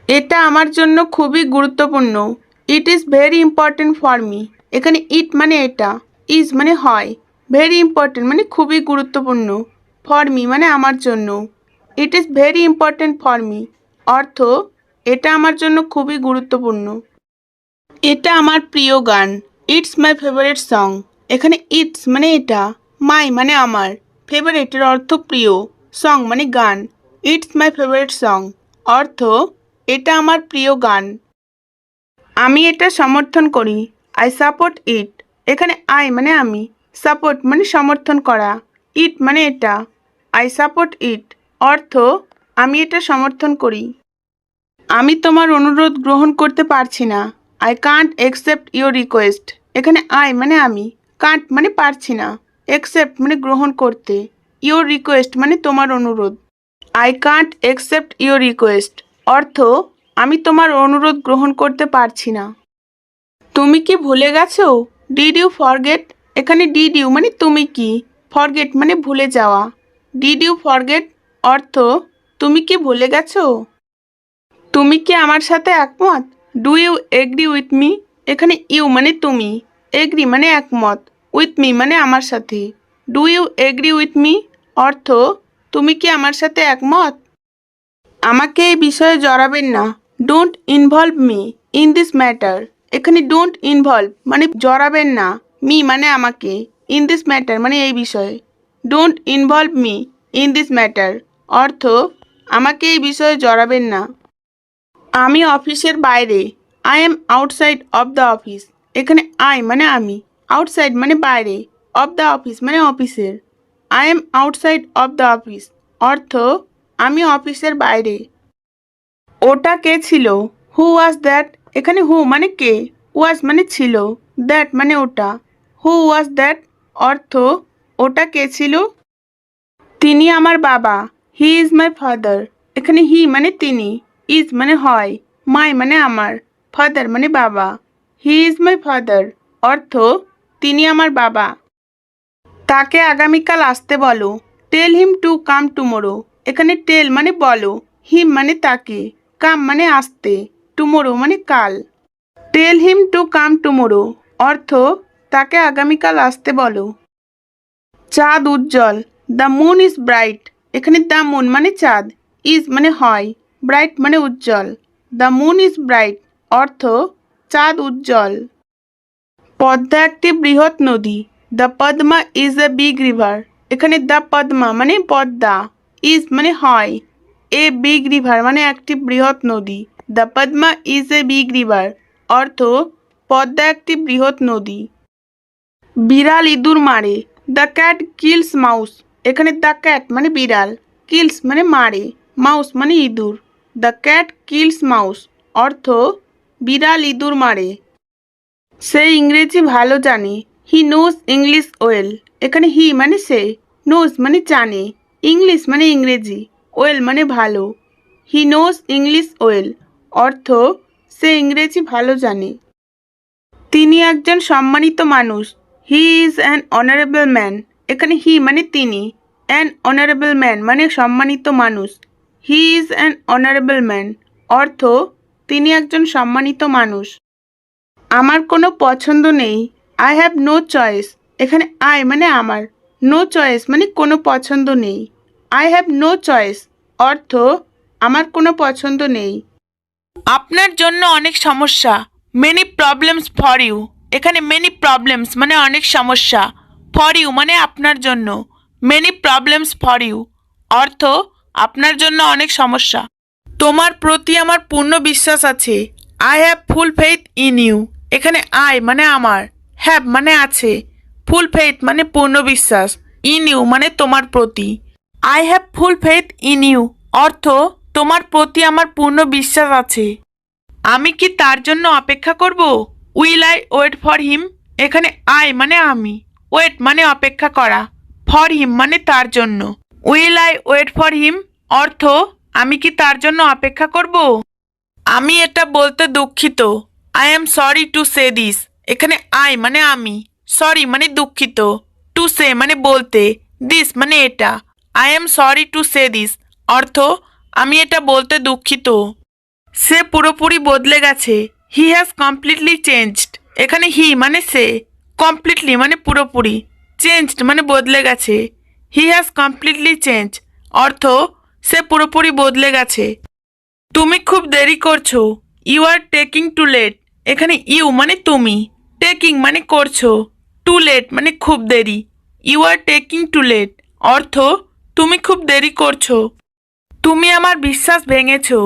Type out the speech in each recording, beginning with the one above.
এটা আমার জন্য খুবই গুরুত্বপূর্ণ। It is very important for me. এখানে ইট মানে এটা, ইজ মানে হয়, ভেরি ইম্পর্টেন্ট মানে খুবই গুরুত্বপূর্ণ, ফর মি মানে আমার জন্য। It is very important for me অর্থ এটা আমার জন্য খুবই গুরুত্বপূর্ণ। এটা আমার প্রিয় গান। It's my favourite song. এখানে ইটস মানে এটা, মাই মানে আমার, ফেভারিটের অর্থ প্রিয়, সং মানে গান। ইটস মাই ফেভারিট সং অর্থ এটা আমার প্রিয় গান। আমি এটা সমর্থন করি। আই সাপোর্ট ইট। এখানে আই মানে আমি, সাপোর্ট মানে সমর্থন করা, ইট মানে এটা। আই সাপোর্ট ইট অর্থ আমি এটা সমর্থন করি। আমি তোমার অনুরোধ গ্রহণ করতে পারছি না। I can't accept your request. এখানে আই মানে আমি, কান্ট মানে পারছি না, একসেপ্ট মানে গ্রহণ করতে, ইউর রিকোয়েস্ট মানে তোমার অনুরোধ। I can't accept your request অর্থ আমি তোমার অনুরোধ গ্রহণ করতে পারছি না। তুমি কি ভুলে গেছো? Did you forget. এখানে ডিড ইউ মানে তুমি কি, ফরগেট মানে ভুলে যাওয়া। ডিড ইউ ফরগেট অর্থ তুমি কি ভুলে গেছো? তুমি কি আমার সাথে একমত? Do you agree with me. এখানে ইউ মানে তুমি, এগ্রি মানে একমত, উইথ মি মানে আমার সাথে। Do you agree with me অর্থ তুমি কি আমার সাথে একমত? আমাকে এই বিষয়ে জড়াবেন না। Don't involve me in this matter. এখানে ডোন্ট ইনভলভ মানে জড়াবেন না, মি মানে আমাকে, ইন দিস ম্যাটার মানে এই বিষয়ে। Don't involve me in this matter অর্থ আমাকে এই বিষয়ে জড়াবেন না। আমি অফিসের বাইরে। I am outside of the office. এখানে আই মানে আমি, আউটসাইড মানে বাইরে, অফ দ্য অফিস মানে অফিসের। I am outside of the office অর্থ আমি অফিসের বাইরে। ওটা কে ছিল? হু ওয়াজ দ্যাট। এখানে হু মানে কে, ওয়াজ মানে ছিল, দ্যাট মানে ওটা। হু ওয়াজ দ্যাট অর্থ ওটা কে ছিল? তিনি আমার বাবা। He is my father. এখানে হি মানে তিনি, ইজ মানে হয়, মাই মানে আমার, ফাদার মানে বাবা। হি ইজ মাই ফাদার অর্থ তিনি আমার বাবা। তাকে আগামীকাল আসতে বলো। টেল হিম টু কাম টুমোরো। এখানে টেল মানে বলো, হিম মানে তাকে, কাম মানে আসতে, টুমোরো মানে কাল। টেল হিম টু কাম টুমোরো অর্থ তাকে আগামীকাল আসতে বলো। চাঁদ উজ্জ্বল। The moon is bright. এখানে দ্য মুন মানে চাঁদ, ইজ মানে হয়, ব্রাইট মানে উজ্জ্বল। দ্য মুন ইজ ব্রাইট অর্থ চাঁদ উজ্জ্বল। পদ্মা একটি বৃহৎ নদী। The Padma is a big river. এখানে দ্য পদ্মা মানে পদ্মা, ইজ মানে হয়, এ বিগ রিভার মানে একটি বৃহৎ নদী। The Padma is a big river অর্থ পদ্মা একটি বৃহৎ নদী। বিড়াল ইঁদুর মারে। The cat kills mouse. এখানে দ্য ক্যাট মানে বিড়াল, কিলস মানে মারে, মাউস মানে ইঁদুর। দ্য ক্যাট কিলস মাউস অর্থ বিড়াল ইঁদুর মারে। সে ইংরেজি ভালো জানে। He knows English well. এখানে হি মানে সে, নোজ মানে জানে, ইংলিশ মানে ইংরেজি, ওয়েল মানে ভালো। হি নোজ ইংলিশ ওয়েল অর্থ সে ইংরেজি ভালো জানে। তিনি একজন সম্মানিত মানুষ। He is an honourable man. এখানে হি মানে তিনি, অ্যান অনারেবল ম্যান মানে সম্মানিত মানুষ। He is an honourable man অর্থ তিনি একজন সম্মানিত মানুষ। আমার কোনো পছন্দ নেই। I have no choice. এখানে আই মানে আমার, নো চয়েস মানে কোনো পছন্দ নেই। আই হ্যাভ নো চয়েস অর্থ আমার কোনো পছন্দ নেই। আপনার জন্য অনেক সমস্যা। Many problems for you. এখানে মেনি প্রবলেমস মানে অনেক সমস্যা, ফর ইউ মানে আপনার জন্য। মেনি প্রবলেমস ফর ইউ অর্থ আপনার জন্য অনেক সমস্যা। তোমার প্রতি আমার পূর্ণ বিশ্বাস আছে। I have full faith in you. এখানে আই মানে আমার, হ্যাভ মানে আছে, ফুল ফেইথ মানে পূর্ণ বিশ্বাস, ইন ইউ মানে তোমার প্রতি। I have full faith in you অর্থ তোমার প্রতি আমার পূর্ণ বিশ্বাস আছে। আমি কি তার জন্য অপেক্ষা করব? Will I wait for him. এখানে আই মানে আমি, ওয়েট মানে অপেক্ষা করা, ফর হিম মানে তার জন্য। Will I wait for him অর্থ আমি কি তার জন্য অপেক্ষা করব? আমি এটা বলতে দুঃখিত। I am sorry to say this. এখানে আই মানে আমি, সরি মানে দুঃখিত, টু সে মানে বলতে, দিস মানে এটা। I am sorry to say this অর্থ আমি এটা বলতে দুঃখিত। সে পুরোপুরি বদলে গেছে। He has completely changed. এখানে হি মানে সে, কমপ্লিটলি মানে পুরোপুরি, চেঞ্জড মানে বদলে গেছে। হি হ্যাজ কমপ্লিটলি চেঞ্জ অর্থ সে পুরোপুরি বদলে গেছে। তুমি খুব দেরি করছো। You are taking too late. এখানে ইউ মানে তুমি, টেকিং মানে করছো, টু লেট মানে খুব দেরি। You are taking too late অর্থ তুমি খুব দেরি করছো। তুমি আমার বিশ্বাস ভেঙেছো।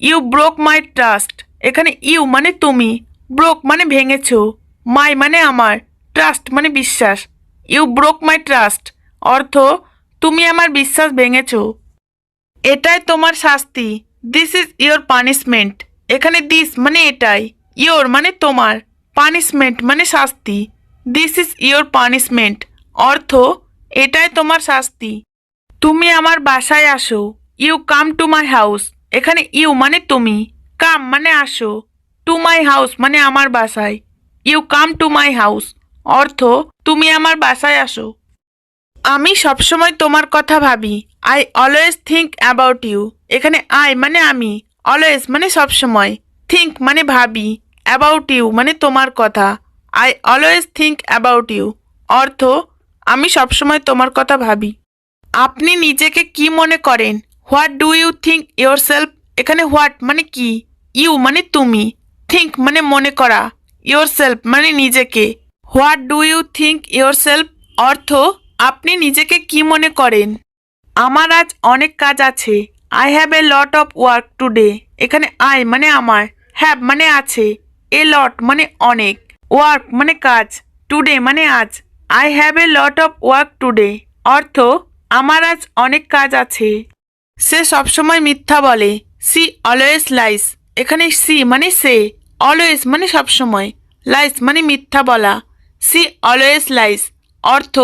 You broke my trust. এখানে ইউ মানে তুমি, ব্রোক মানে ভেঙেছো, মাই মানে আমার, ট্রাস্ট মানে বিশ্বাস। ইউ ব্রোক মাই ট্রাস্ট অর্থ তুমি আমার বিশ্বাস ভেঙেছো। এটাই তোমার শাস্তি। This is your punishment. এখানে দিস মানে এটাই, ইয়োর মানে তোমার, পানিশমেন্ট মানে শাস্তি। দিস ইজ ইয়োর পানিশমেন্ট অর্থ এটাই তোমার শাস্তি। তুমি আমার বাসায় আসো। You come to my house. এখানে ইউ মানে তুমি, কাম মানে আসো, টু মাই হাউস মানে আমার বাসায়। You come to my house অর্থ তুমি আমার বাসায় আসো। আমি সবসময় তোমার কথা ভাবি। I always think about you. এখানে আই মানে আমি, অলওয়েজ মানে সবসময়, থিঙ্ক মানে ভাবি, অ্যাবাউট ইউ মানে তোমার কথা। I always think about you অর্থ আমি সবসময় তোমার কথা ভাবি। আপনি নিজেকে কি মনে করেন? What do you think yourself. এখানে হোয়াট মানে কি, ইউ মানে তুমি, থিঙ্ক মানে মনে করা, ইয়োর সেলফ মানে নিজেকে। What do you think yourself অর্থ আপনি নিজেকে কি মনে করেন। আমার আজ অনেক কাজ আছে। I have a lot of work today. এখানে আই মানে আমার, হ্যাভ মানে আছে, এ লট মানে অনেক, ওয়ার্ক মানে কাজ, টুডে মানে আজ। I have a lot of work today অর্থ আমার আজ অনেক কাজ আছে। সে সবসময় মিথ্যা বলে। She always lies. এখানে সি মানে সে, অলওয়েজ মানে সবসময়, লাইস মানে মিথ্যা বলা। সি অলওয়েজ লাইস অর্থ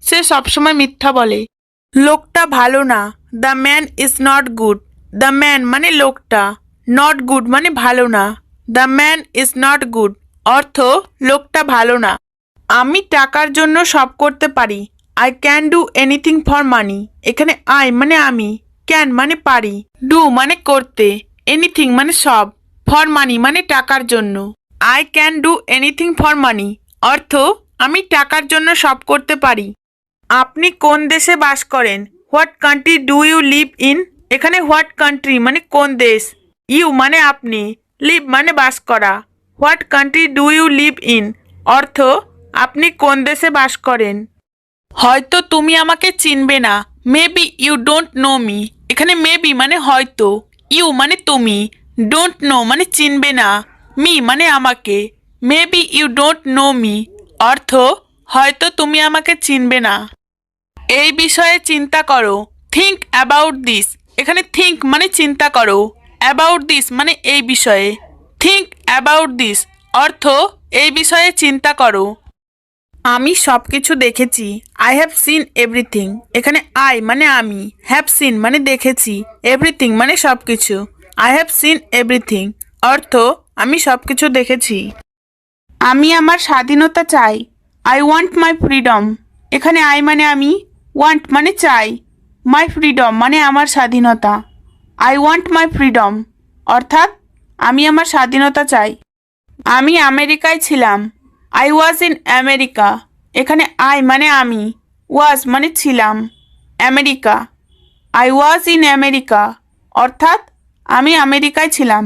সে সবসময় মিথ্যা বলে। লোকটা ভালো না। The man is not good. The man মানে লোকটা, নট গুড মানে ভালো না। The man is not good অর্থ লোকটা ভালো না। আমি টাকার জন্য সব করতে পারি। I can do anything for money. এখানে আই মানে আমি, ক্যান মানে পারি, ডু মানে করতে, এনিথিং মানে সব, ফর মানি মানে টাকার জন্য। I can do anything for money অর্থ আমি টাকার জন্য সব করতে পারি। আপনি কোন দেশে বাস করেন? What country do you live in. এখানে হোয়াট কান্ট্রি মানে কোন দেশ, ইউ মানে আপনি, লিভ মানে বাস করা। What country do you live in অর্থ আপনি কোন দেশে বাস করেন। হয়তো তুমি আমাকে চিনবে না। Maybe you don't know me. এখানে মেবি মানে হয়তো, ইউ মানে তুমি, ডোন্ট নো মানে চিনবে না, মি মানে আমাকে। Maybe you don't know me অর্থ হয়তো তুমি আমাকে চিনবে না। এই বিষয়ে চিন্তা করো। Think about this. এখানে থিঙ্ক মানে চিন্তা করো, অ্যাবাউট দিস মানে এই বিষয়ে। থিঙ্ক অ্যাবাউট দিস অর্থ এই বিষয়ে চিন্তা করো। আমি সব কিছু দেখেছি। I have seen everything. এখানে আই মানে আমি, হ্যাভ সিন মানে দেখেছি, এভরিথিং মানে সব কিছু। আই হ্যাভ সিন এভরিথিং অর্থ আমি সব কিছু দেখেছি। আমি আমার স্বাধীনতা চাই। I want my freedom. এখানে আই মানে আমি, ওয়ান্ট মানে চাই, মাই ফ্রিডম মানে আমার স্বাধীনতা। আই ওয়ান্ট মাই ফ্রিডম অর্থাৎ আমি আমার স্বাধীনতা চাই। আমি আমেরিকায় ছিলাম। I was in America. এখানে আই মানে আমি, ওয়াজ মানে ছিলাম, America. I was in America অর্থাৎ আমি আমেরিকায় ছিলাম।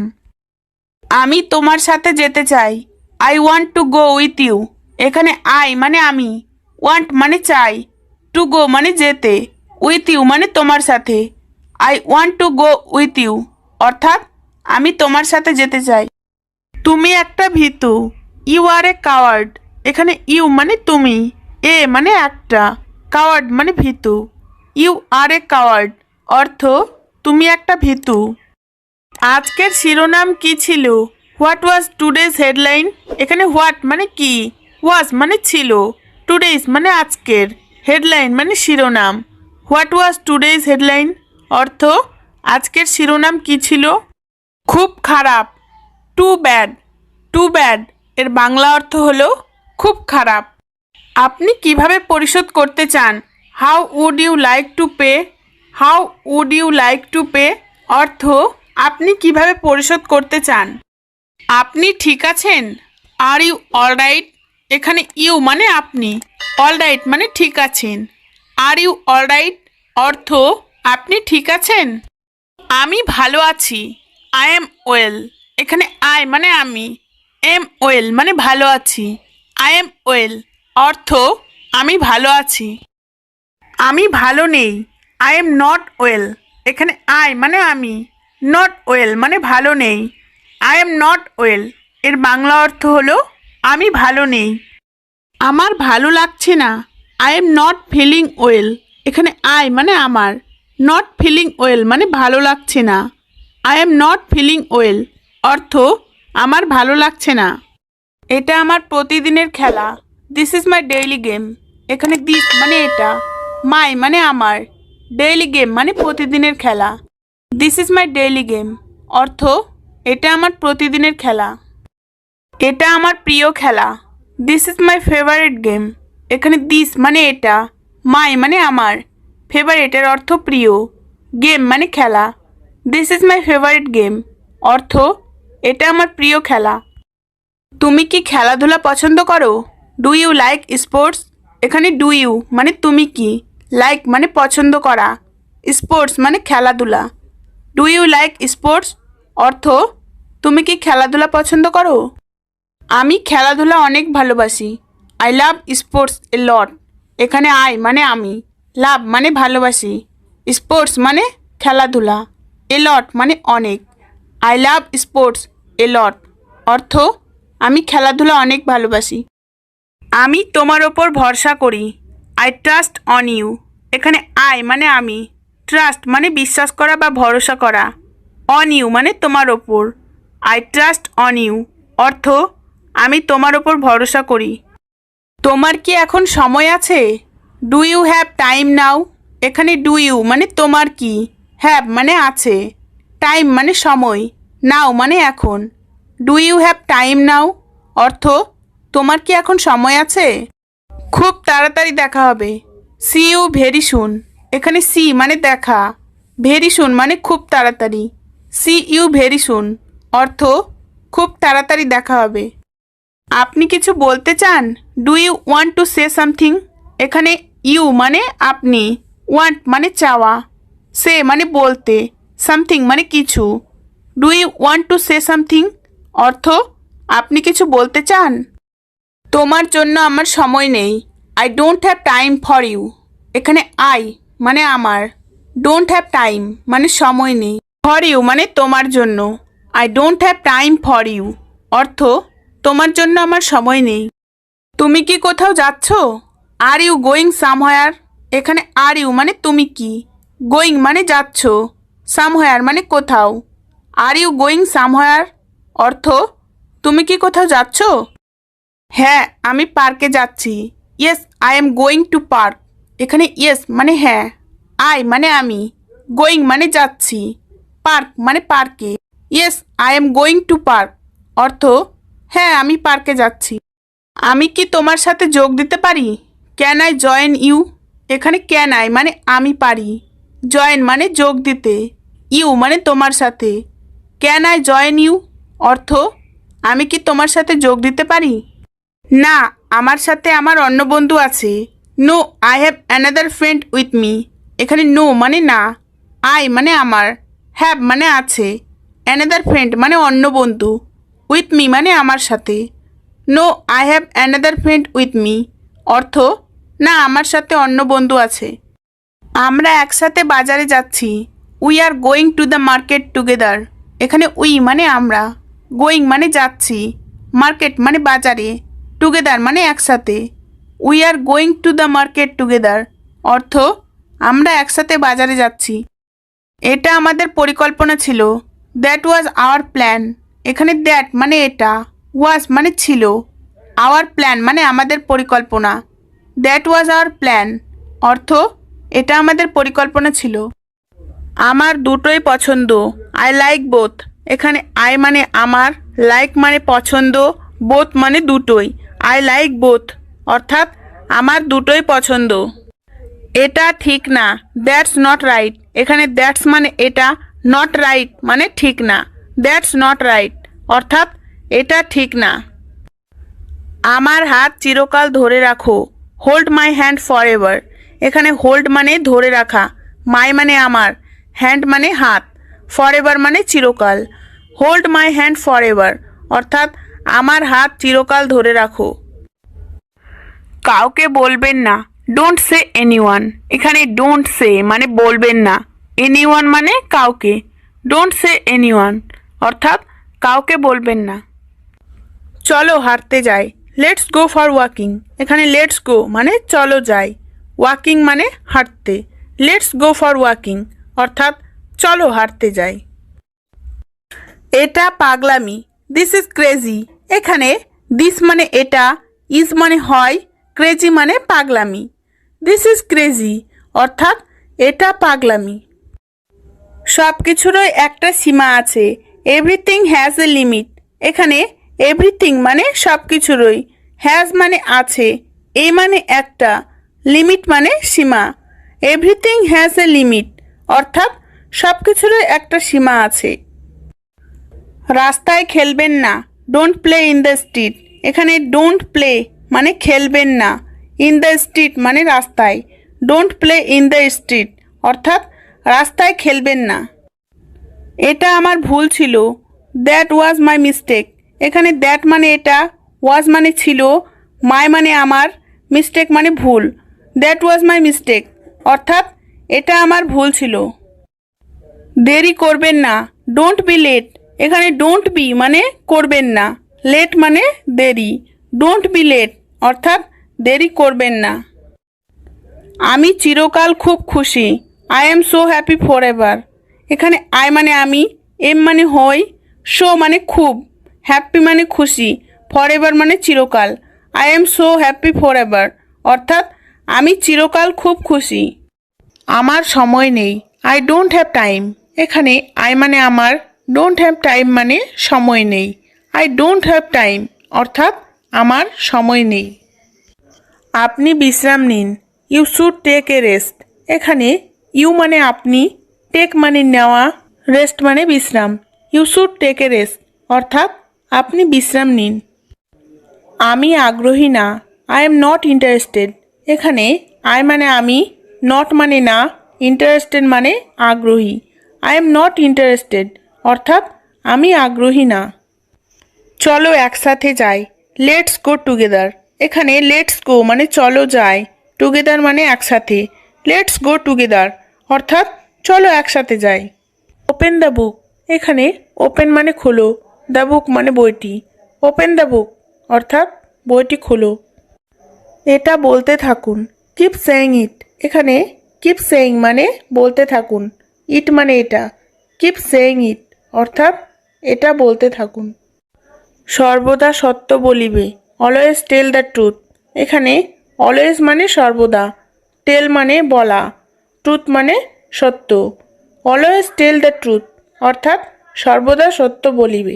আমি তোমার সাথে যেতে চাই। I want to go with you. এখানে আই মানে আমি, ওয়ান্ট মানে চাই, টু গো মানে যেতে, উইথ ইউ মানে তোমার সাথে। I want to go with you অর্থাৎ আমি তোমার সাথে যেতে চাই। তুমি একটা ভীতু। You are a coward. এখানে ইউ মানে তুমি, এ মানে একটা, কাওয়ার্ড মানে ভীতু। ইউ আর এ কাওয়ার্ড অর্থ তুমি একটা ভীতু। আজকের শিরোনাম কি ছিল? What was today's headline. এখানে হোয়াট মানে কি, ওয়াজ মানে ছিল, টুডেজ মানে আজকের, হেডলাইন মানে শিরোনাম। হোয়াট ওয়াজ টুডেজ হেডলাইন অর্থ আজকের শিরোনাম কি ছিল? খুব খারাপ। Two bad. টু ব্যাড এর বাংলা অর্থ হলো খুব খারাপ। আপনি কিভাবে পরিশোধ করতে চান? How would you like to pay. How would you like to pay অর্থ আপনি কিভাবে পরিশোধ করতে চান? আপনি ঠিক আছেন? Are you alright? এখানে ইউ মানে আপনি, অলরাইট মানে ঠিক আছেন। আর ইউ অলরাইট অর্থ আপনি ঠিক আছেন? আমি ভালো আছি। I am well. এখানে আই মানে আমি, এম ওয়েল মানে ভালো আছি। আই এম ওয়েল অর্থ আমি ভালো আছি। আমি ভালো নেই। I am not well. এখানে আই মানে আমি, নট ওয়েল মানে ভালো নেই। আই এম নট ওয়েল এর বাংলা অর্থ হলো আমি ভালো নেই। আমার ভালো লাগছে না। I am not feeling well. এখানে আই মানে আমার, নট ফিলিং ওয়েল মানে ভালো লাগছে না। I am not feeling well অর্থ আমার ভালো লাগছে না। এটা আমার প্রতিদিনের খেলা। This is my daily game. এখানে দিস মানে এটা, মাই মানে আমার, ডেইলি গেম মানে প্রতিদিনের খেলা। This is my daily game অর্থ এটা আমার প্রতিদিনের খেলা। এটা আমার প্রিয় খেলা। This is my favourite game. এখানে দিস মানে এটা, মাই মানে আমার, ফেভারিটের অর্থ প্রিয়, গেম মানে খেলা। This is my favourite game অর্থ এটা আমার প্রিয় খেলা। তুমি কি খেলাধুলা পছন্দ করো? Do you like sports? এখানে ডু ইউ মানে তুমি কি, লাইক মানে পছন্দ করা, স্পোর্টস মানে খেলাধুলা। ডু ইউ লাইক স্পোর্টস অর্থ তুমি কি খেলাধুলা পছন্দ করো? আমি খেলাধুলা অনেক ভালোবাসি। আই লাভ স্পোর্টস এ লট। এখানে আই মানে আমি, লাভ মানে ভালোবাসি, স্পোর্টস মানে খেলাধুলা, এ লট মানে অনেক। আই লাভ স্পোর্টস এ লট অর্থ আমি খেলাধুলা অনেক ভালোবাসি। আমি তোমার ওপর ভরসা করি। I trust on you. এখানে আই মানে আমি, ট্রাস্ট মানে বিশ্বাস করা বা ভরসা করা, অন ইউ মানে তোমার ওপর। আই ট্রাস্ট অন ইউ অর্থ আমি তোমার ওপর ভরসা করি। তোমার কি এখন সময় আছে? ডু ইউ হ্যাভ টাইম নাও? এখানে ডু ইউ মানে তোমার কি, হ্যাভ মানে আছে, টাইম মানে সময়, নাও মানে এখন। ডু ইউ হ্যাভ টাইম নাও অর্থ তোমার কি এখন সময় আছে? খুব তাড়াতাড়ি দেখা হবে। See you very soon. এখানে সি মানে দেখা, ভেরি সুন মানে খুব তাড়াতাড়ি, সি ইউ ভেরি সুন অর্থ খুব তাড়াতাড়ি দেখা হবে। আপনি কিছু বলতে চান? Do you want to say something? এখানে ইউ মানে আপনি, ওয়ান্ট মানে চাওয়া, সে মানে বলতে, সামথিং মানে কিছু। Do you want to say something অর্থ আপনি কিছু বলতে চান? তোমার জন্য আমার সময় নেই। I don't have time for you. এখানে আই মানে আমার, ডোন্ট হ্যাভ টাইম মানে সময় নেই, ফর ইউ মানে তোমার জন্য। I don't have time for you অর্থ তোমার জন্য আমার সময় নেই। তুমি কি কোথাও যাচ্ছ? Are you going somewhere? এখানে আর ইউ মানে তুমি কি, গোয়িং মানে যাচ্ছ, সামহোয়ার মানে কোথাও। আর ইউ গোয়িং সামহোয়ার অর্থ তুমি কি কোথাও যাচ্ছ? হ্যাঁ আমি পার্কে যাচ্ছি। Yes I am going to park. এখানে ইয়েস মানে হ্যাঁ, আই মানে আমি, গোয়িং মানে যাচ্ছি, পার্ক মানে পার্কে। Yes I am going to park অর্থ হ্যাঁ আমি পার্কে যাচ্ছি। আমি কি তোমার সাথে যোগ দিতে পারি? Can I join you? এখানে ক্যান আই মানে আমি পারি, জয়েন মানে যোগ দিতে, ইউ মানে তোমার সাথে। ক্যান আই জয়েন ইউ অর্থ আমি কি তোমার সাথে যোগ দিতে পারি? না, আমার সাথে আমার অন্য বন্ধু আছে। No I have another friend with me. এখানে নো মানে না, আই মানে আমার, হ্যাভ মানে আছে, অ্যানাদার ফ্রেন্ড মানে অন্য বন্ধু, উইথ মি মানে আমার সাথে। No I have another friend with me অর্থ না আমার সাথে অন্য বন্ধু আছে। আমরা একসাথে বাজারে যাচ্ছি। We are going to the market together. এখানে উই মানে আমরা, গোয়িং মানে যাচ্ছি, মার্কেট মানে বাজারে, টুগেদার মানে একসাথে। We are going to the market together অর্থ আমরা একসাথে বাজারে যাচ্ছি। এটা আমাদের পরিকল্পনা ছিল। That was our plan. এখানে দ্যাট মানে এটা, ওয়াজ মানে ছিল, আওয়ার প্ল্যান মানে আমাদের পরিকল্পনা। দ্যাট ওয়াজ আওয়ার প্ল্যান অর্থ এটা আমাদের পরিকল্পনা ছিল। আমার দুটোই পছন্দ। I like both. এখানে আই মানে আমার, লাইক মানে পছন্দ, বোথ মানে দুটোই। আই লাইক বোথ অর্থাৎ আমার দুটোই পছন্দ। এটা ঠিক না। That's not right. এখানে দ্যাটস মানে এটা, নট রাইট মানে ঠিক না, দ্যাটস নট রাইট অর্থাৎ এটা ঠিক না। আমার হাত চিরকাল ধরে রাখো, hold my hand for ever. এখানে হোল্ড মানে ধরে রাখা, মাই মানে আমার, হ্যান্ড মানে হাত, ফর এভার মানে চিরকাল। Hold my hand for ever অর্থাৎ আমার হাত চিরকাল ধরে রাখো। কাউকে বলবেন না, ডোন্ট সে এনিওয়ান। এখানে ডোন্ট সে মানে বলবেন না, এনিওয়ান মানে কাউকে, ডোন্ট সে এনিওয়ান অর্থাৎ কাউকে বলবেন না। চলো হাঁটতে যাই, লেটস গো ফর ওয়াকিং। এখানে লেটস গো মানে চলো যাই, ওয়াকিং মানে হাঁটতে, লেটস গো ফর ওয়াকিং অর্থাৎ চলো হাঁটতে যাই। এটা পাগলামি, দিস ইজ ক্রেজি। এখানে দিস মানে এটা, ইজ মানে হয়, ক্রেজি মানে পাগলামি। দিস ইজ ক্রেজি অর্থাৎ এটা পাগলামি। সব কিছুরই একটা সীমা আছে, এভরিথিং হ্যাজ এ লিমিট। এখানে এভরিথিং মানে সব কিছুরই, হ্যাজ মানে আছে, এ মানে একটা, লিমিট মানে সীমা। এভরিথিং হ্যাজ এ লিমিট অর্থাৎ সব কিছুরই একটা সীমা আছে। রাস্তায় খেলবেন না, don't play in the street. এখানে ডোন্ট প্লে মানে খেলবেন না, ইন দ্য স্ট্রিট মানে রাস্তায়, don't play in the street অর্থাৎ রাস্তায় খেলবেন না। এটা আমার ভুল ছিল, দ্যাট ওয়াজ মাই মিস্টেক। এখানে দ্যাট মানে এটা, ওয়াজ মানে ছিল, মাই মানে আমার, মিস্টেক মানে ভুল। দ্যাট ওয়াজ মাই মিস্টেক অর্থাৎ এটা আমার ভুল ছিল। দেরি করবেন না, ডোন্ট বি লেট। এখানে ডোন্ট বি মানে করবেন না, লেট মানে দেরি, ডোন্ট বি লেট অর্থাৎ দেরি করবেন না। আমি চিরকাল খুব খুশি, I am so happy for ever. এখানে আই মানে আমি, এম মানে হই, সো মানে খুব, হ্যাপি মানে খুশি, ফর এভার মানে চিরকাল। I am so happy for ever অর্থাৎ আমি চিরকাল খুব খুশি। আমার সময় নেই, আই ডোন্ট হ্যাভ টাইম। এখানে আই মানে আমার, ডোন্ট হ্যাভ টাইম মানে সময় নেই, আই ডোন্ট হ্যাভ টাইম অর্থাৎ আমার সময় নেই। আপনি বিশ্রাম নিন, you should take a rest. এখানে ইউ মানে আপনি, টেক মানে নেওয়া, রেস্ট মানে বিশ্রাম। You should take a rest অর্থাৎ আপনি বিশ্রাম নিন। আমি আগ্রহী না, আই এম নট ইন্টারেস্টেড। এখানে আই মানে আমি, নট মানে না, ইন্টারেস্টেড মানে আগ্রহী। আই এম নট ইন্টারেস্টেড অর্থাৎ আমি আগ্রহী না। চলো একসাথে যাই, লেটস গো টুগেদার। এখানে লেটস গো মানে চলো যাই, টুগেদার মানে একসাথে, লেটস গো টুগেদার অর্থাৎ চলো একসাথে যাই। Open the book. এখানে ওপেন মানে খোলো, দ্য বুক মানে বইটি, ওপেন দ্য বুক অর্থাৎ বইটি খোলো। এটা বলতে থাকুন, কিপ সেইং ইট। এখানে কিপ সেইং মানে বলতে থাকুন, ইট মানে এটা, কিপ সেইং ইট অর্থাৎ এটা বলতে থাকুন। সর্বদা সত্য বলিবে, অলওয়েজ টেল দ্য ট্রুথ। এখানে অলওয়েজ মানে সর্বদা, টেল মানে বলা, ট্রুথ মানে সত্য। অলওয়েজ টেল দ্য ট্রুথ অর্থাৎ সর্বদা সত্য বলিবে।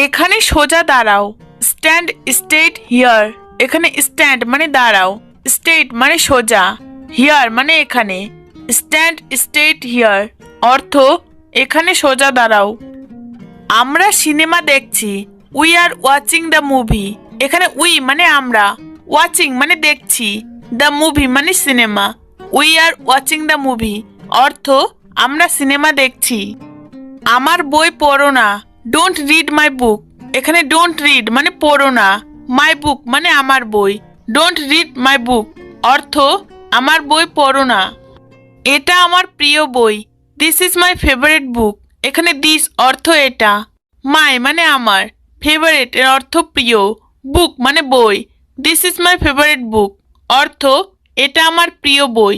এখানে সোজা দাঁড়াও, স্ট্যান্ড স্টেট হিয়ার। এখানে স্ট্যান্ড মানে দাঁড়াও, স্টেট মানে সোজা, হিয়ার মানে এখানে, স্ট্যান্ড স্টেট হিয়ার অর্থ এখানে সোজা দাঁড়াও। আমরা সিনেমা দেখছি, we are watching the movie. এখানে উই মানে আমরা, ওয়াচিং মানে দেখছি, দ্য মুভি মানে cinema, we are watching the movie অর্থ আমরা সিনেমা দেখছি। আমার বই পড়ো না, ডোন্ট রিড মাই বুক। এখানে ডোন্ট রিড মানে পড়ো না, মাই বুক মানে আমার বই, ডোন্ট রিড মাই বুক অর্থ আমার বই পড়ো না। এটা আমার প্রিয় বই, দিস ইজ মাই ফেভারিট বুক। এখানে দিস অর্থ এটা, মাই মানে আমার, ফেভারিট এর অর্থ প্রিয়, বুক মানে বই, দিস ইজ মাই ফেভারিট বুক অর্থ এটা আমার প্রিয় বই।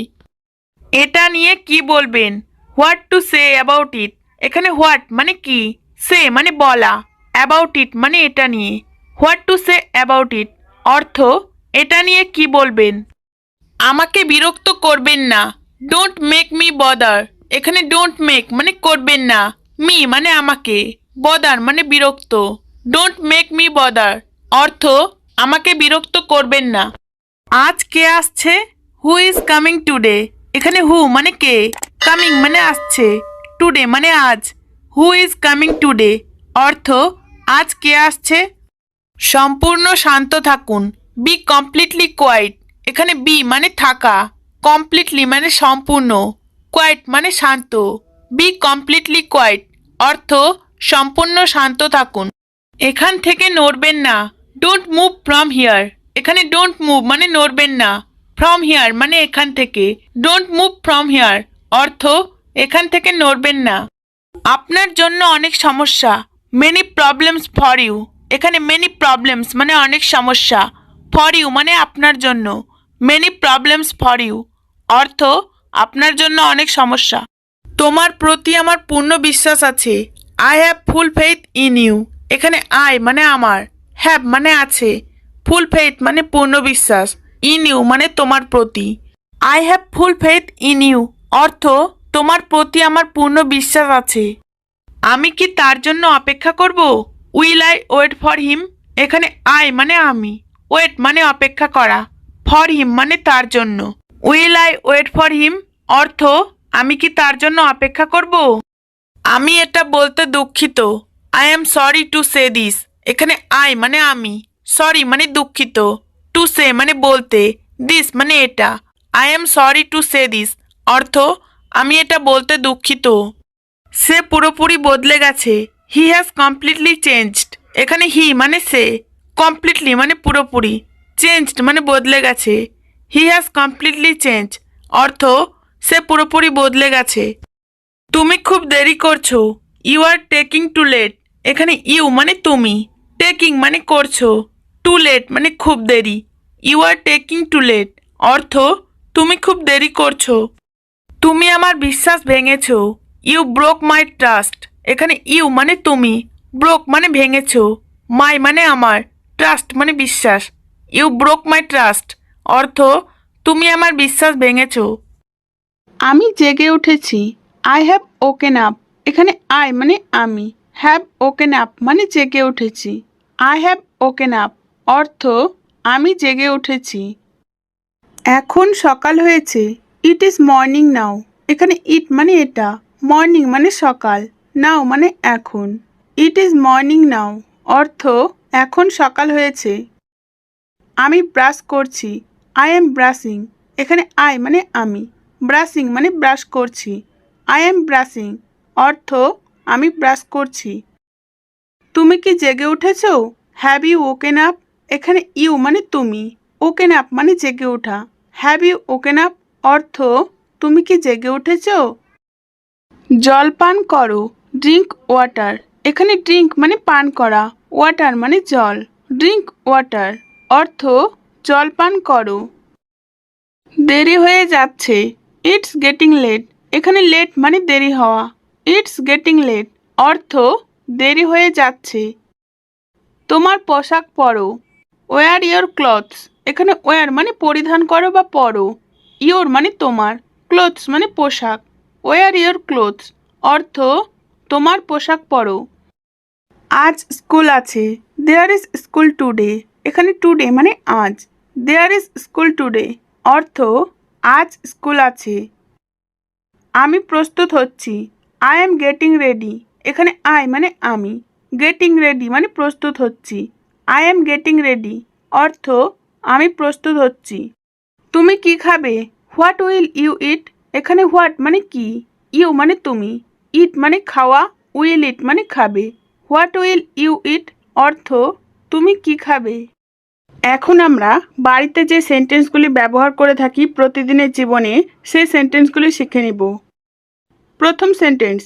এটা নিয়ে কি বলবেন, what to say about it. এখানে হোয়াট মানে কি, সে মানে বলা, অ্যাবাউট ইট মানে এটা নিয়ে, what to say about it অর্থ এটা নিয়ে কি বলবেন। আমাকে বিরক্ত করবেন না, ডোন্ট মেক মি বদার। এখানে ডোন্ট মেক মানে করবেন না, মি মানে আমাকে, বদার মানে বিরক্ত, ডোন্ট মেক মি বদার অর্থ আমাকে বিরক্ত করবেন না। আজ কে আসছে, হু ইজ কামিং টুডে। এখানে হু মানে কে, কামিং মানে আসছে, টুডে মানে আজ। হু ইজ কামিং টুডে অর্থ আজ কে আসছে। সম্পূর্ণ শান্ত থাকুন, বি কমপ্লিটলি কোয়াইট। এখানে বি মানে থাকা, কমপ্লিটলি মানে সম্পূর্ণ, কোয়াইট মানে শান্ত। বি কমপ্লিটলি কোয়াইট অর্থ সম্পূর্ণ শান্ত থাকুন। এখান থেকে নড়বেন না, ডোন্ট মুভ ফ্রম হিয়ার। এখানে ডোন্ট মুভ মানে নড়বেন না, ফ্রম হিয়ার মানে এখান থেকে, ডোন্ট মুভ ফ্রম হিয়ার অর্থ এখান থেকে নড়বেন না। আপনার জন্য অনেক সমস্যা, মেনি প্রবলেমস ফর ইউ। এখানে মেনি প্রবলেমস মানে অনেক সমস্যা, ফর ইউ মানে আপনার জন্য, মেনি প্রবলেমস ফর ইউ অর্থ আপনার জন্য অনেক সমস্যা। তোমার প্রতি আমার পূর্ণ বিশ্বাস আছে, I have full faith in you. এখানে আই মানে আমার, হ্যাভ মানে আছে, ফুল ফেইথ মানে পূর্ণ বিশ্বাস, ইন ইউ মানে তোমার প্রতি। I have full faith in you অর্থ তোমার প্রতি আমার পূর্ণ বিশ্বাস আছে। আমি কি তার জন্য অপেক্ষা করব? Will I wait for him. এখানে আই মানে আমি, ওয়েট মানে অপেক্ষা করা, ফর হিম মানে তার জন্য। Will I wait for him অর্থ আমি কি তার জন্য অপেক্ষা করব? আমি এটা বলতে দুঃখিত, I am sorry to say this. এখানে আই মানে আমি, সরি মানে দুঃখিত, টু সে মানে বলতে, দিস মানে এটা। I am sorry to say this অর্থ আমি এটা বলতে দুঃখিত। সে পুরোপুরি বদলে গেছে, হি হ্যাজ কমপ্লিটলি চেঞ্জড। এখানে হি মানে সে, কমপ্লিটলি মানে পুরোপুরি, চেঞ্জড মানে বদলে গেছে, হি হ্যাজ কমপ্লিটলি চেঞ্জ অর্থ সে পুরোপুরি বদলে গেছে। তুমি খুব দেরি করছো, you are taking too late. এখানে ইউ মানে তুমি, টেকিং মানে করছো, টু লেট মানে খুব দেরি, you are taking too late অর্থ তুমি খুব দেরি করছো। তুমি আমার বিশ্বাস ভেঙেছো, ইউ ব্রোক মাই ট্রাস্ট। এখানে ইউ মানে তুমি, ব্রোক মানে ভেঙেছো, মাই মানে আমার, ট্রাস্ট মানে বিশ্বাস, ইউ ব্রোক মাই ট্রাস্ট অর্থ তুমি আমার বিশ্বাস ভেঙেছো। আমি জেগে উঠেছি, আই হ্যাভ ওকেন আপ। এখানে আই মানে আমি, হ্যাভ ওকেন আপ মানে জেগে উঠেছি, আই হ্যাভ ওকেন আপ অর্থ আমি জেগে উঠেছি। এখন সকাল হয়েছে, ইট ইজ মর্নিং নাও। এখানে ইট মানে এটা, মর্নিং মানে সকাল, নাও মানে এখন, ইট ইজ মর্নিং নাও অর্থ এখন সকাল হয়েছে। আমি ব্রাশ করছি, আই এম ব্রাশিং। এখানে আই মানে আমি, ব্রাশিং মানে ব্রাশ করছি, আই এম ব্রাশিং অর্থ আমি ব্রাশ করছি। তুমি কি জেগে উঠেছো? Have you woken up. এখানে ইউ মানে তুমি, ওকেন আপ মানে জেগে ওঠা, হ্যাভ ইউ ওকেন আপ অর্থ তুমি কি জেগে উঠেছো? জল পান করো, ড্রিঙ্ক ওয়াটার। এখানে ড্রিঙ্ক মানে পান করা, ওয়াটার মানে জল, ড্রিঙ্ক ওয়াটার অর্থ জল পান করো। দেরি হয়ে যাচ্ছে, ইটস গেটিং লেট। এখানে লেট মানে দেরি হওয়া, ইটস গেটিং লেট অর্থ দেরি হয়ে যাচ্ছে। তোমার পোশাক পরো, ওয়ার ইয়োর ক্লথস। এখানে ওয়ার মানে পরিধান করো বা পরো, ইয়োর মানে তোমার, ক্লোথস মানে পোশাক, ওয়ার ইয়োর ক্লোথস অর্থ তোমার পোশাক পরো। আজ স্কুল আছে, দেয়ার ইজ স্কুল টুডে। এখানে টুডে মানে আজ, দেয়ার ইজ স্কুল টুডে অর্থ আজ স্কুল আছে। আমি প্রস্তুত হচ্ছি, আই এম গেটিং রেডি। এখানে আই মানে আমি, গেটিং রেডি মানে প্রস্তুত হচ্ছি, আই এম গেটিং রেডি অর্থ আমি প্রস্তুত হচ্ছি। তুমি কি খাবে? হোয়াট উইল ইউ ইট। এখানে হোয়াট মানে কি, ইউ মানে তুমি, ইট মানে খাওয়া, উইল ইট মানে খাবে, হোয়াট উইল ইউ ইট অর্থ তুমি কি খাবে। এখন আমরা বাড়িতে যে সেন্টেন্সগুলি ব্যবহার করে থাকি প্রতিদিনের জীবনে, সেই সেন্টেন্সগুলি শিখে নিব। প্রথম সেন্টেন্স,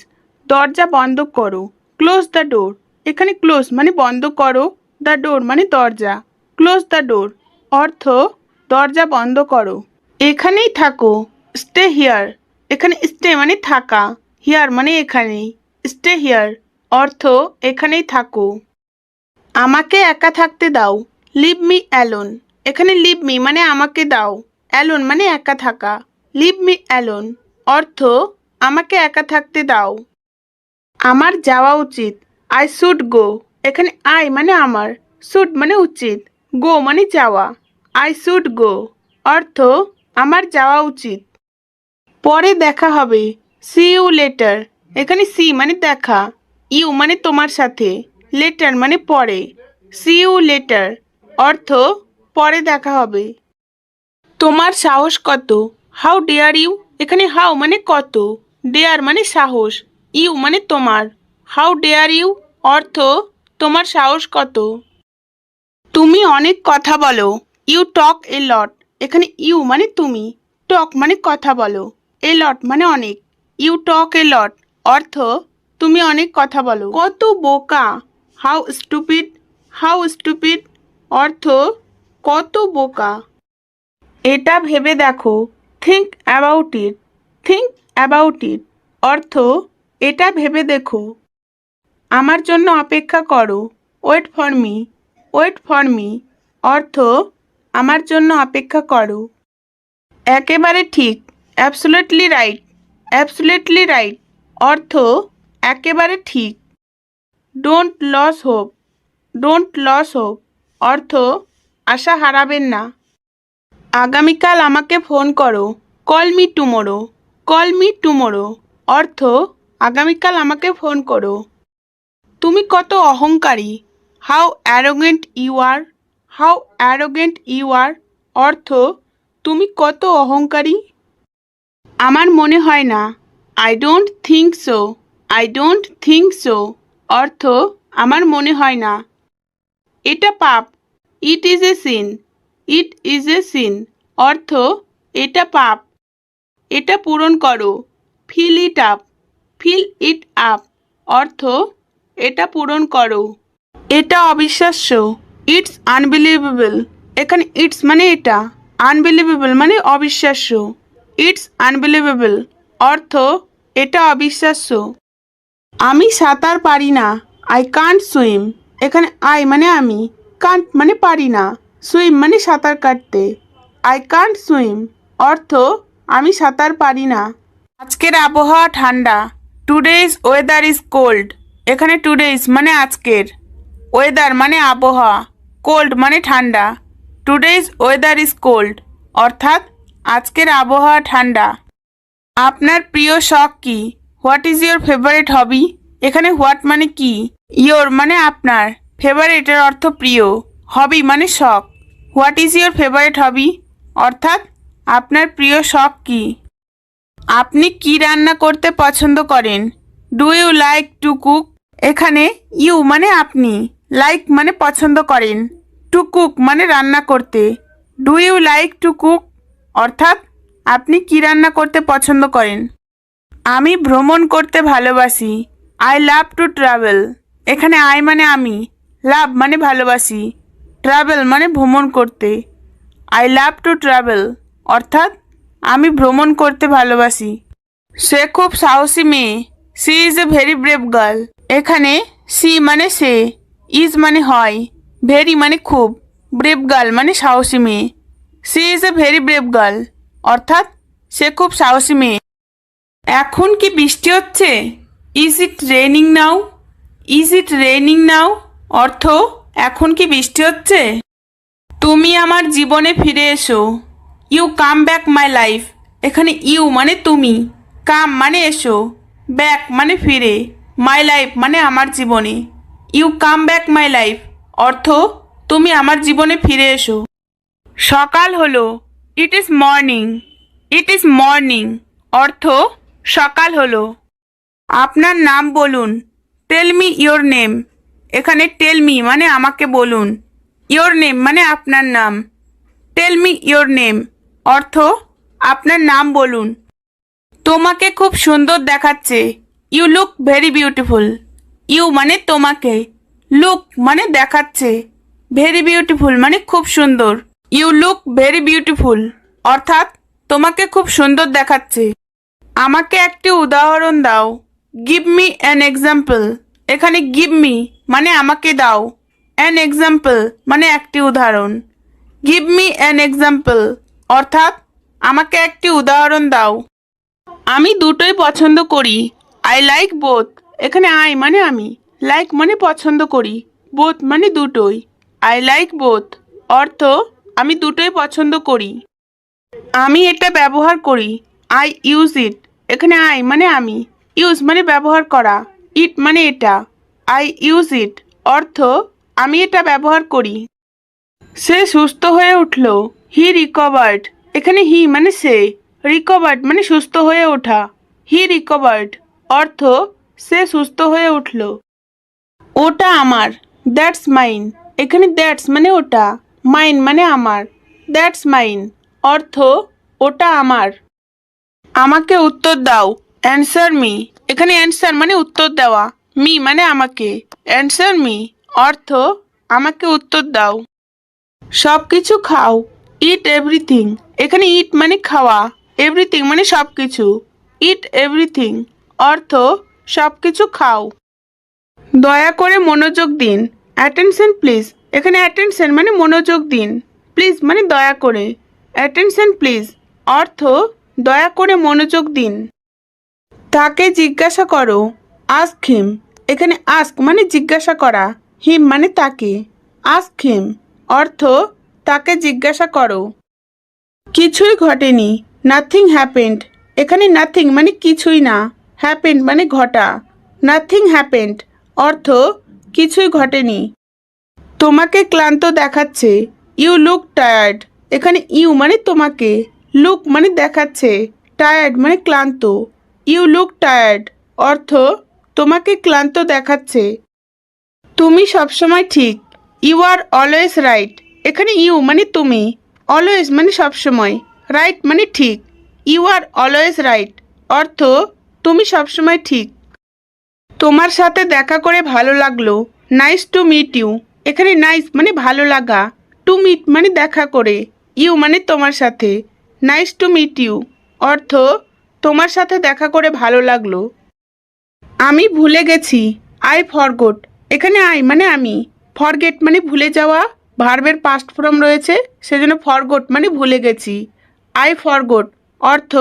দরজা বন্ধ করো, ক্লোজ দ্য ডোর। এখানে ক্লোজ মানে বন্ধ করো, দ্য ডোর মানে দরজা, ক্লোজ দ্য ডোর অর্থ দরজা বন্ধ করো। এখানেই থাকো, স্টে হিয়ার। এখানে স্টে মানে থাকা, হিয়ার মানে এখানেই, স্টে হিয়ার অর্থ এখানেই থাকো। আমাকে একা থাকতে দাও, লিভ মি অ্যালোন। এখানে লিভ মি মানে আমাকে দাও, অ্যালোন মানে একা থাকা, লিভ মি অ্যালোন অর্থ আমাকে একা থাকতে দাও। আমার যাওয়া উচিত, আই শুড গো। এখানে আই মানে আমার, শুড মানে উচিত, গো মানে যাওয়া, আই শুড গো অর্থ আমার যাওয়া উচিত। পরে দেখা হবে, সি ইউ লেটার। এখানে সি মানে দেখা, ইউ মানে তোমার সাথে, লেটার মানে পরে। সি ইউ লেটার অর্থ পরে দেখা হবে। তোমার সাহস কত? How dare you. এখানে হাউ মানে কত, ডেয়ার মানে সাহস, ইউ মানে তোমার। হাউ ডেয়ার ইউ অর্থ তোমার সাহস কত। তুমি অনেক কথা বলো। ইউ টক এ লট। এখানে ইউ মানে তুমি, টক মানে কথা বলো, এ লট মানে অনেক। ইউ টক এ লট অর্থ তুমি অনেক কথা বলো। কত বোকা। How stupid. হাউ স্টুপিড অর্থ কত বোকা। এটা ভেবে দেখো। Think about it. Think about it অর্থ এটা ভেবে দেখো। আমার জন্য অপেক্ষা করো। Wait for me. Wait for me অর্থ আমার জন্য অপেক্ষা করো। একেবারে ঠিক, অ্যাবসোলিউটলি রাইট। অ্যাবসোলিউটলি রাইট অর্থ একেবারে ঠিক। Don't lose hope. Don't lose hope অর্থ আশা হারাবেন না। আগামীকাল আমাকে ফোন করো। Call me tomorrow. Call me tomorrow অর্থ আগামীকাল আমাকে ফোন করো। তুমি কত অহংকারী। How arrogant you are. How arrogant you are অর্থ তুমি কত অহংকারী। আমার মনে হয় না। I don't think so. I don't think so অর্থ আমার মনে হয় না। এটা পাপ। It is a sin. It is a scene অর্থ এটা পাপ। এটা পূরণ করো। Fill it up. Fill it up অর্থ এটা পূরণ করো। এটা অবিশ্বাস্য। It's unbelievable. এখানে ইটস মানে এটা, আনবিলিভেবল মানে অবিশ্বাস্য। ইটস আনবিলিভেবল অর্থ এটা অবিশ্বাস্য। আমি সাঁতার পারি না। I can't swim. এখানে আই মানে আমি, কান্ট মানে পারি না, সুইম মানে সাঁতার কাটতে। আই কান্ট সুইম অর্থ আমি সাঁতার পারি না। আজকের আবহাওয়া ঠান্ডা। Today's weather is cold. এখানে টুডেজ মানে আজকের, ওয়েদার মানে আবহাওয়া, কোল্ড মানে ঠান্ডা। টুডেজ ওয়েদার ইজ কোল্ড অর্থাৎ আজকের আবহাওয়া ঠান্ডা। আপনার প্রিয় শখ কি? What is your favourite hobby. এখানে হোয়াট মানে কি, ইয়োর মানে আপনার, ফেভারিটের অর্থ প্রিয়, হবি মানে শখ। What is your favourite hobby অর্থাৎ আপনার প্রিয় শখ কি। আপনি কি রান্না করতে পছন্দ করেন? Do you like to cook. এখানে ইউ মানে আপনি, লাইক মানে পছন্দ করেন, টু কুক মানে রান্না করতে। Do you like to cook অর্থাৎ আপনি কি রান্না করতে পছন্দ করেন। আমি ভ্রমণ করতে ভালোবাসি। I love to travel. এখানে আই মানে আমি, লাভ মানে ভালোবাসি, ট্রাভেল মানে ভ্রমণ করতে। আই লাভ টু ট্রাভেল অর্থাৎ আমি ভ্রমণ করতে ভালোবাসি। সে খুব সাহসী মেয়ে। She is a very brave girl. এখানে সি মানে সে, ইজ মানে হয়, ভেরি মানে খুব, ব্রেভ গার্ল মানে সাহসী মেয়ে। She is a very brave girl অর্থাৎ সে খুব সাহসী মেয়ে। এখন কি বৃষ্টি হচ্ছে? Is it raining now. Is it raining now অর্থ এখন কি বৃষ্টি হচ্ছে। তুমি আমার জীবনে ফিরে এসো। You come back my life. এখানে ইউ মানে তুমি, কাম মানে এসো, ব্যাক মানে ফিরে, মাই লাইফ মানে আমার জীবনে। You come back my life অর্থ তুমি আমার জীবনে ফিরে এসো। সকাল হলো। It is morning. It is morning অর্থ সকাল হলো। আপনার নাম বলুন। Tell me your name. এখানে টেল মি মানে আমাকে বলুন, ইয়োর নেম মানে আপনার নাম। টেল মি ইয়োর নেম অর্থ আপনার নাম বলুন। তোমাকে খুব সুন্দর দেখাচ্ছে। You look very beautiful. You মানে তোমাকে, লুক মানে দেখাচ্ছে, ভেরি বিউটিফুল মানে খুব সুন্দর। ইউ লুক ভেরি বিউটিফুল অর্থাৎ তোমাকে খুব সুন্দর দেখাচ্ছে। আমাকে একটি উদাহরণ দাও। Give me an example. এখানে গিভ মি মানে আমাকে দাও, অ্যান এক্সাম্পল মানে একটি উদাহরণ। গিভ মি অ্যান এক্সাম্পল অর্থাৎ আমাকে একটি উদাহরণ দাও। আমি দুটোই পছন্দ করি। I like both. এখানে আই মানে আমি, লাইক মানে পছন্দ করি, বোথ মানে দুটোই। আই লাইক বোথ অর্থ আমি দুটোই পছন্দ করি। আমি এটা ব্যবহার করি। I use it. এখানে আই মানে আমি, ইউজ মানে ব্যবহার করা, ইট মানে এটা, আই ইউজ ইট অর্থ আমি এটা ব্যবহার করি। সে সুস্থ হয়ে উঠল, হি রিকভার্ড, এখানে হি মানে সে, রিকভার্ড মানে সুস্থ হয়ে ওঠা, হি রিকভার্ড অর্থ সে সুস্থ হয়ে উঠল। ওটা আমার, দ্যাটস মাইন, এখানে দ্যাটস মানে ওটা, মাইন মানে আমার, দ্যাটস মাইন অর্থ ওটা আমার। আমাকে উত্তর দাও, অ্যান্সার মি, এখানে অ্যান্সার মানে উত্তর দেওয়া, মি মানে আমাকে, অ্যান্সার মি অর্থ আমাকে উত্তর দাও। সব কিছু খাও, ইট এভরিথিং, এখানে ইট মানে খাওয়া, এভরিথিং মানে সব কিছু, ইট এভরিথিং অর্থ সব কিছু খাও। দয়া করে মনোযোগ দিন, অ্যাটেনশন প্লিজ, এখানে অ্যাটেনশন মানে মনোযোগ দিন, প্লিজ মানে দয়া করে, অ্যাটেনশন প্লিজ অর্থ দয়া করে মনোযোগ দিন। তাকে জিজ্ঞাসা করো, আস্ক হিম, এখানে আস্ক মানে জিজ্ঞাসা করা, হিম মানে তাকে, আস্ক হিম অর্থ তাকে জিজ্ঞাসা করো। কিছুই ঘটেনি, নাথিং হ্যাপেন্ড, এখানে নাথিং মানে কিছুই না, হ্যাপেন্ড মানে ঘটা, নাথিং হ্যাপেন্ড অর্থ কিছুই ঘটেনি। তোমাকে ক্লান্ত দেখাচ্ছে, ইউ লুক টায়ার্ড, এখানে ইউ মানে তোমাকে, লুক মানে দেখাচ্ছে, টায়ার্ড মানে ক্লান্ত, ইউ লুক টায়ার্ড অর্থ তোমাকে ক্লান্ত দেখাচ্ছে। তুমি সবসময় ঠিক, ইউ আর অলওয়েজ রাইট, এখানে ইউ মানে তুমি, অলওয়েজ মানে সবসময়, রাইট মানে ঠিক, ইউ আর অলওয়েজ রাইট অর্থ তুমি সবসময় ঠিক। তোমার সাথে দেখা করে ভালো লাগলো, নাইস টু মিট ইউ, এখানে নাইস মানে ভালো লাগা, টু মিট মানে দেখা করে, ইউ মানে তোমার সাথে, নাইস টু মিট ইউ অর্থ তোমার সাথে দেখা করে ভালো লাগলো। আমি ভুলে গেছি, আই ফরগট, এখানে আই মানে আমি, ফরগেট মানে ভুলে যাওয়া, ভার্বের পাস্ট ফর্ম রয়েছে সেজন্য ফরগট মানে ভুলে গেছি, আই ফরগট অর্থ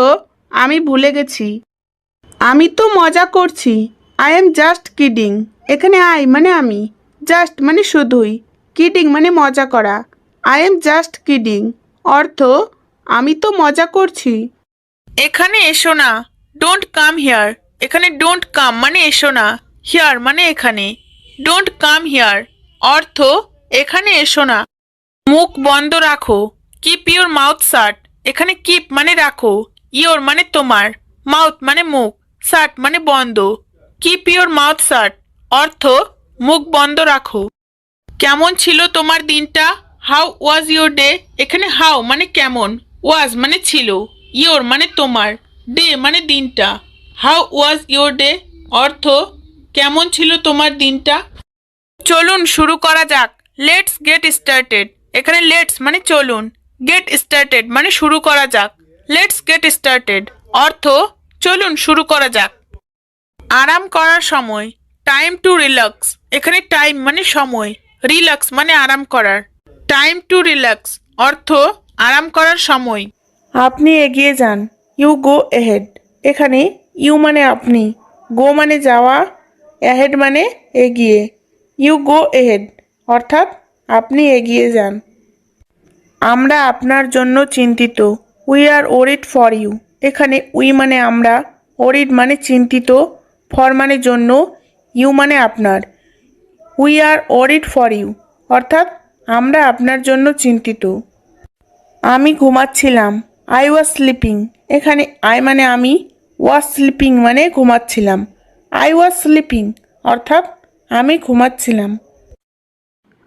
আমি ভুলে গেছি। আমি তো মজা করছি, আই এম জাস্ট কিডিং, এখানে আই মানে আমি, জাস্ট মানে শুধুই, কিডিং মানে মজা করা, আই এম জাস্ট কিডিং অর্থ আমি তো মজা করছি। এখানে এসো না, ডোন্ট কাম হিয়ার, এখানে ডোন্ট কাম মানে এসো না, হিয়ার মানে এখানে, ডোন্ট কাম হিয়ার অর্থ এখানে এসো না। মুখ বন্ধ রাখো, কিপ ইউর মাউথ শাট, এখানে কিপ মানে রাখো, ইয়োর মানে তোমার, মাউথ মানে মুখ, শাট মানে বন্ধ, কিপ ইউর মাউথ শাট অর্থ মুখ বন্ধ রাখো। কেমন ছিল তোমার দিনটা, হাউ ওয়াজ ইউর ডে, এখানে হাউ মানে কেমন, ওয়াজ মানে ছিল, ইয়োর মানে তোমার, ডে মানে দিনটা, হাউ ওয়াজ ইউর ডে অর্থ কেমন ছিল তোমার দিনটা। চলুন শুরু করা যাক, লেটস গেট স্টার্টেড, এখানে লেটস মানে চলুন, গেট স্টার্টেড মানে শুরু করা যাক, লেটস গেট স্টার্টেড অর্থ চলুন শুরু করা যাক। আরাম করার সময়, টাইম টু রিল্যাক্স, এখানে টাইম মানে সময়, রিল্যাক্স মানে আরাম করার, টাইম টু রিল্যাক্স অর্থ আরাম করার সময়। আপনি এগিয়ে যান, ইউ গো এহেড, এখানে ইউ মানে আপনি, গো মানে যাওয়া, এহেড মানে এগিয়ে, ইউ গো এহেড অর্থাৎ আপনি এগিয়ে যান। আমরা আপনার জন্য চিন্তিত, we are worried for you, এখানে উই মানে আমরা, ওরিড মানে চিন্তিত, ফর মানে জন্য, ইউ মানে আপনার, we are worried for you অর্থাৎ আমরা আপনার জন্য চিন্তিত। আমি ঘুমাচ্ছিলাম, আই ওয়াজ স্লিপিং, এখানে আই মানে আমি, ওয়াজ স্লিপিং মানে ঘুমাচ্ছিলাম, আই ওয়াজ স্লিপিং অর্থাৎ আমি ঘুমাচ্ছিলাম।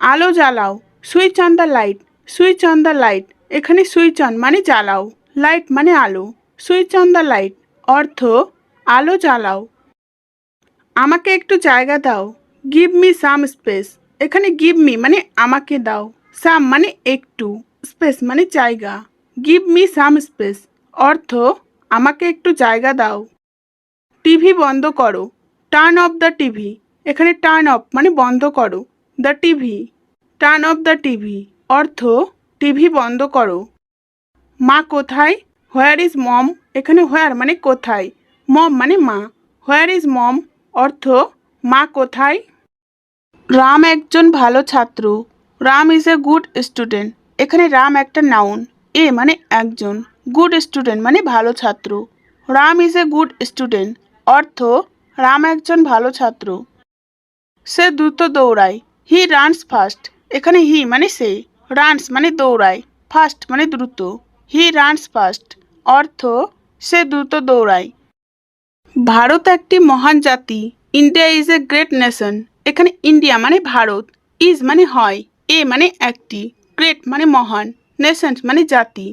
আলো জ্বালাও, switch on the light, switch on the light, এখানে সুইচ অন মানে জ্বালাও, লাইট মানে আলো, সুইচ অন দ্য লাইট অর্থ আলো জ্বালাও। আমাকে একটু জায়গা দাও, গিভ মি সাম স্পেস, এখানে গিভ মি মানে আমাকে দাও, সাম মানে একটু, স্পেস মানে জায়গা, গিভ মি সাম স্পেস অর্থ আমাকে একটু জায়গা দাও। টিভি বন্ধ করো, টার্ন অফ দ্য টিভি, এখানে টার্ন অফ মানে বন্ধ করো, the TV, turn off the TV অর্থ টিভি বন্ধ করো। মা কোথায়, হোয়ার ইজ মম, এখানে হোয়ার মানে কোথায়, মম মানে মা, হোয়ার ইজ মম অর্থ মা কোথায়। রাম একজন ভালো ছাত্র, Ram is a good student, এখানে রাম একটা নাউন, এ মানে একজন, গুড স্টুডেন্ট মানে ভালো ছাত্র, Ram is a good student অর্থ রাম একজন ভালো ছাত্র। সে দ্রুত দৌড়ায়। He runs fast. এখানে হি মানে সে, রানস মানে দৌড়ায়, ফাস্ট মানে দ্রুত। হি রানস ফাস্ট অর্থ সে দ্রুত দৌড়ায়। ভারত একটি মহান জাতি। India is a great nation. এখানে ইন্ডিয়া মানে ভারত, ইজ মানে হয়, এ মানে একটি, গ্রেট মানে মহান, নেশন মানে জাতি।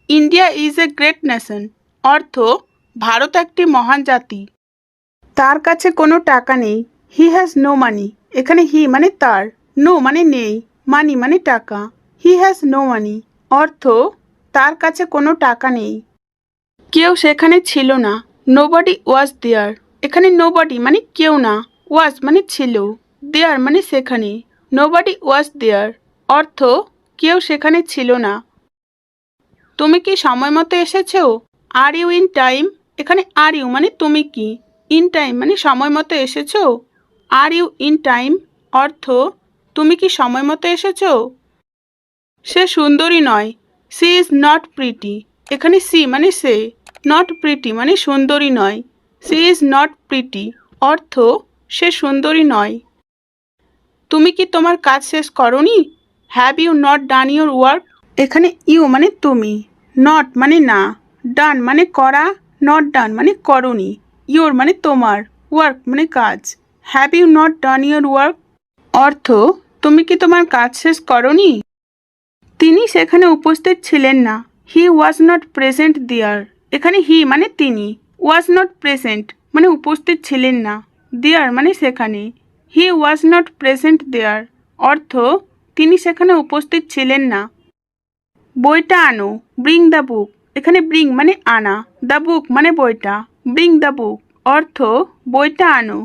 India is a great nation অর্থ ভারত একটি মহান জাতি। তার কাছে কোনো টাকা নেই। He has no money. এখানে হি মানে তার, নো মানে নেই, মানি মানে টাকা। হি হ্যাজ নো মানি অর্থ তার কাছে কোনো টাকা নেই। কেউ সেখানে ছিল না। নোবডি ওয়াজ দেয়ার। এখানে নোবডি মানে কেউ না, ওয়াজ মানে ছিল, দেয়ার মানে সেখানে। নোবডি ওয়াজ দেয়ার অর্থ কেউ সেখানে ছিল না। তুমি কি সময় মতো এসেছো? Are you in time. এখানে আর ইউ মানে তুমি কি, ইন টাইম মানে সময় মতো এসেছো। আর ইউ ইন টাইম অর্থ তুমি কি সময় মতো এসেছো। সে সুন্দরী নয়। She is not pretty. এখানে সি মানে সে, নট প্রিটি মানে সুন্দরী নয়। সি ইজ নট প্রিটি অর্থ সে সুন্দরী নয়। তুমি কি তোমার কাজ শেষ করনি? Have you not done your work. এখানে ইউ মানে তুমি, নট মানে না, ডান মানে করা, নট ডান মানে করনি, ইউর মানে তোমার, ওয়ার্ক মানে কাজ। Have you not done your work অর্থ তুমি কি তোমার কাজ শেষ করনি। তিনি সেখানে উপস্থিত ছিলেন না। হি ওয়াজ নট প্রেজেন্ট দেয়ার। এখানে হি মানে তিনি, ওয়াজ নট প্রেজেন্ট মানে উপস্থিত ছিলেন না, দেয়ার মানে সেখানে। হি ওয়াজ নট প্রেজেন্ট দেয়ার অর্থ তিনি সেখানে উপস্থিত ছিলেন না। বইটা আনো। Bring the book. এখানে ব্রিং মানে আনা, দ্য বুক মানে বইটা, ব্রিং দ্য বুক অর্থ বইটা আনো।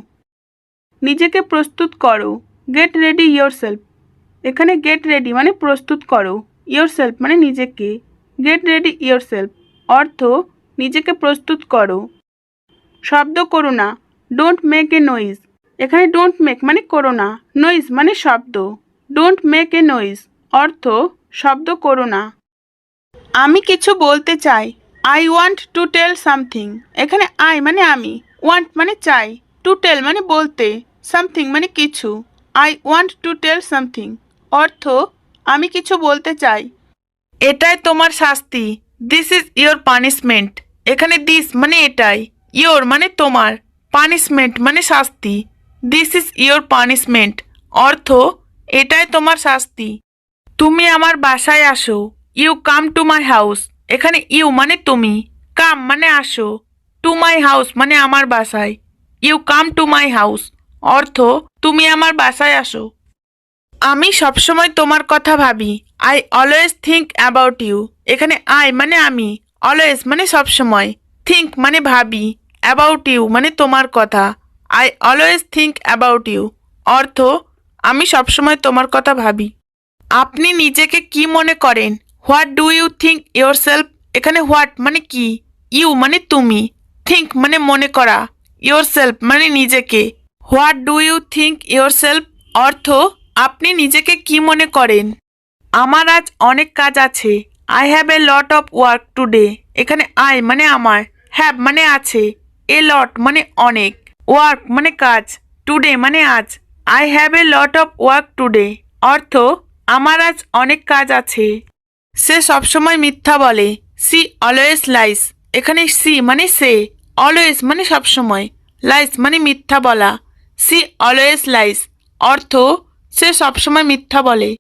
নিজেকে প্রস্তুত করো। Get ready your self. এখানে গেট রেডি মানে প্রস্তুত করো, ইয়োর সেলফ মানে নিজেকে। গেট রেডি ইয়োর সেলফ অর্থ নিজেকে প্রস্তুত করো। শব্দ করো না। Don't make a noise. এখানে ডোন্ট মেক মানে করো না, নয়েজ মানে শব্দ। ডোন্ট মেক এ নয়েজ অর্থ শব্দ করো না। আমি কিছু বলতে চাই। I want to tell something. এখানে আই মানে আমি, ওয়ান্ট মানে চাই, টু টেল মানে বলতে, সামথিং মানে কিছু। I want to tell something অর্থ আমি কিছু বলতে চাই। এটাই তোমার শাস্তি। This is your punishment. এখানে দিস মানে এটাই, ইয়োর মানে তোমার, পানিশমেন্ট মানে শাস্তি। দিস ইজ ইয়োর পানিশমেন্ট অর্থ এটাই তোমার শাস্তি। তুমি আমার বাসায় আসো। You come to my house. এখানে ইউ মানে তুমি, কাম মানে আসো, টু মাই হাউস মানে আমার বাসায়। You come to my house অর্থ তুমি আমার বাসায় আসো। আমি সবসময় তোমার কথা ভাবি। I always think about you. এখানে আই মানে আমি, অলওয়েজ মানে সবসময়, থিঙ্ক মানে ভাবি, অ্যাবাউট ইউ মানে তোমার কথা। I always think about you অর্থ আমি সবসময় তোমার কথা ভাবি। আপনি নিজেকে কি মনে করেন? What do you think yourself. এখানে হোয়াট মানে কি, ইউ মানে তুমি, থিঙ্ক মানে মনে করা, ইয়োর সেলফ মানে নিজেকে। What do you think yourself অর্থ আপনি নিজেকে কি মনে করেন। আমার আজ অনেক কাজ আছে। I have a lot of work today. এখানে আই মানে আমার, হ্যাভ মানে আছে, এ লট মানে অনেক, ওয়ার্ক মানে কাজ, টুডে মানে আজ। I have a lot of work today অর্থ আমার আজ অনেক কাজ আছে। সে সবসময় মিথ্যা বলে। She always lies. এখানে সি মানে সে, অলওয়েজ মানে সবসময়, লাইস মানে মিথ্যা বলা। সি অলওয়েজ লাইস অর্থ সে সবসময় মিথ্যা বলে।